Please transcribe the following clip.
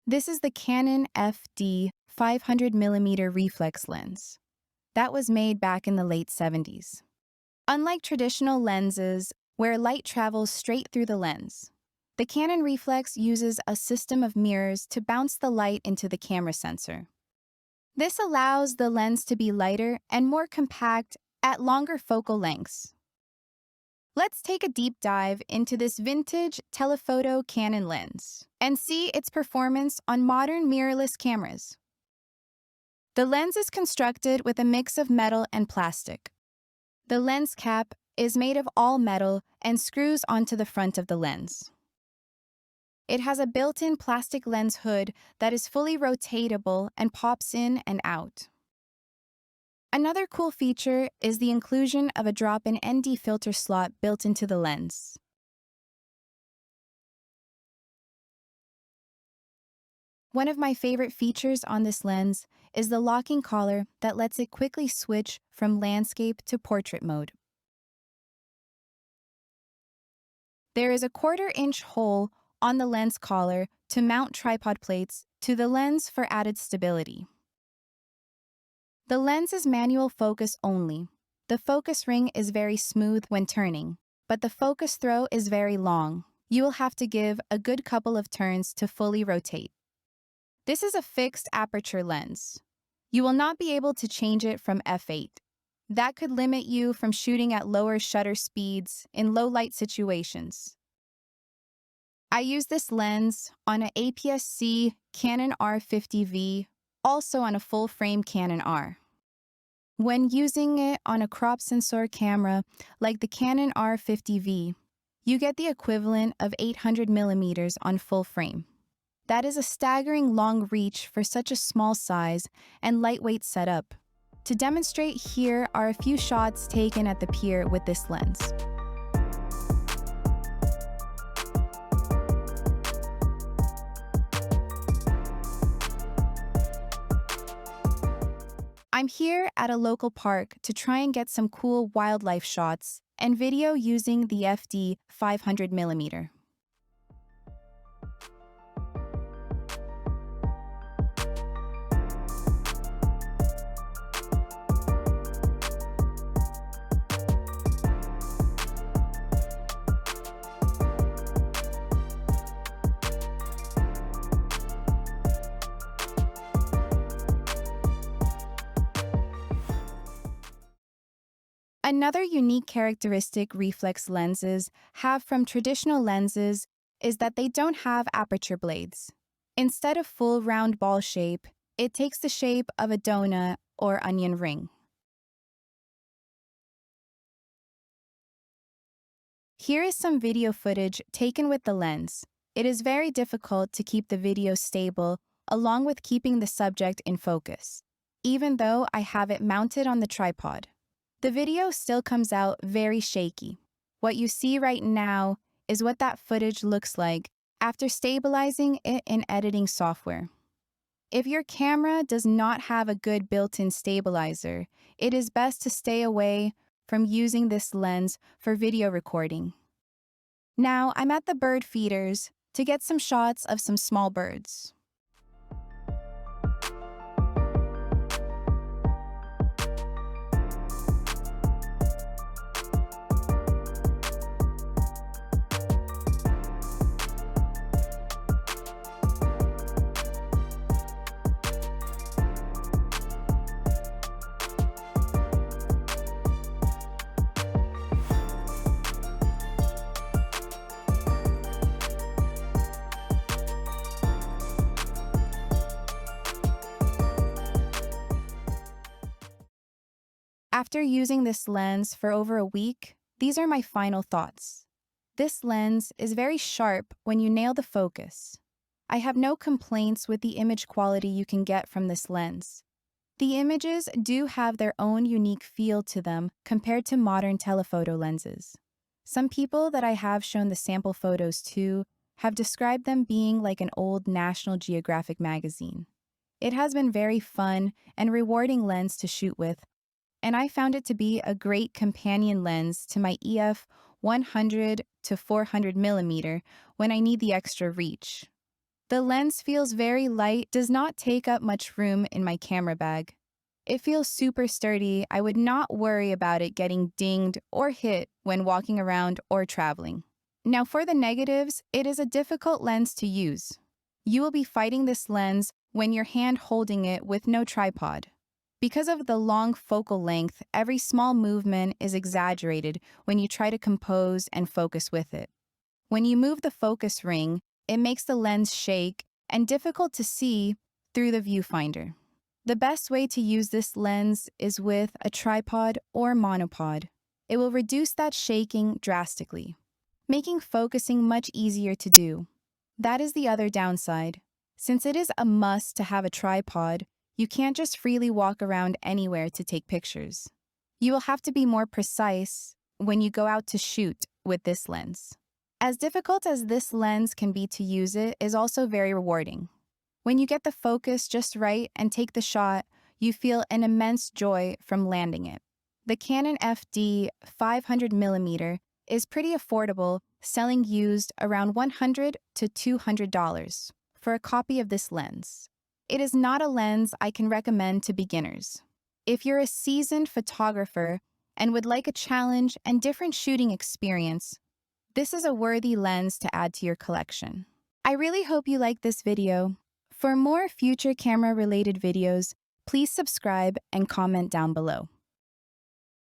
This is the Canon FD 500mm reflex lens. That was made back in the late 70s. Unlike traditional lenses, where light travels straight through the lens, the Canon reflex uses a system of mirrors to bounce the light into the camera sensor. This allows the lens to be lighter and more compact at longer focal lengths. Let's take a deep dive into this vintage telephoto Canon lens and see its performance on modern mirrorless cameras. The lens is constructed with a mix of metal and plastic. The lens cap is made of all metal and screws onto the front of the lens. It has a built-in plastic lens hood that is fully rotatable and pops in and out. Another cool feature is the inclusion of a drop-in ND filter slot built into the lens. One of my favorite features on this lens is the locking collar that lets it quickly switch from landscape to portrait mode. There is a 1/4-inch hole on the lens collar to mount tripod plates to the lens for added stability. The lens is manual focus only. The focus ring is very smooth when turning, but the focus throw is very long. You will have to give a good couple of turns to fully rotate. This is a fixed aperture lens. You will not be able to change it from f8. That could limit you from shooting at lower shutter speeds in low light situations. I use this lens on an aps-c Canon R50V, also on a full-frame Canon R. When using it on a crop sensor camera like the Canon R50V, you get the equivalent of 800mm on full frame. That is a staggering long reach for such a small size and lightweight setup. To demonstrate, here are a few shots taken at the pier with this lens. I'm here at a local park to try and get some cool wildlife shots and video using the FD 500mm. Another unique characteristic reflex lenses have from traditional lenses is that they don't have aperture blades. Instead of full round ball shape, it takes the shape of a donut or onion ring. Here is some video footage taken with the lens. It is very difficult to keep the video stable along with keeping the subject in focus, even though I have it mounted on the tripod. The video still comes out very shaky. What you see right now is what that footage looks like after stabilizing it in editing software. If your camera does not have a good built-in stabilizer, it is best to stay away from using this lens for video recording. Now I'm at the bird feeders to get some shots of some small birds. After using this lens for over a week, these are my final thoughts. This lens is very sharp when you nail the focus. I have no complaints with the image quality you can get from this lens. The images do have their own unique feel to them compared to modern telephoto lenses. Some people that I have shown the sample photos to have described them being like an old National Geographic magazine. It has been very fun and rewarding lens to shoot with, and I found it to be a great companion lens to my EF 100 to 400mm when I need the extra reach. The lens feels very light, does not take up much room in my camera bag. It feels super sturdy. I would not worry about it getting dinged or hit when walking around or traveling. Now for the negatives, it is a difficult lens to use. You will be fighting this lens when you're hand holding it with no tripod. Because of the long focal length, every small movement is exaggerated when you try to compose and focus with it. When you move the focus ring, it makes the lens shake and difficult to see through the viewfinder. The best way to use this lens is with a tripod or monopod. It will reduce that shaking drastically, making focusing much easier to do. That is the other downside. Since it is a must to have a tripod, you can't just freely walk around anywhere to take pictures. You will have to be more precise when you go out to shoot with this lens. As difficult as this lens can be to use, it is also very rewarding. When you get the focus just right and take the shot, you feel an immense joy from landing it. The Canon FD 500mm is pretty affordable, selling used around $100 to $200 for a copy of this lens. It is not a lens I can recommend to beginners. If you're a seasoned photographer and would like a challenge and different shooting experience, this is a worthy lens to add to your collection. I really hope you liked this video. For more future camera-related videos, please subscribe and comment down below.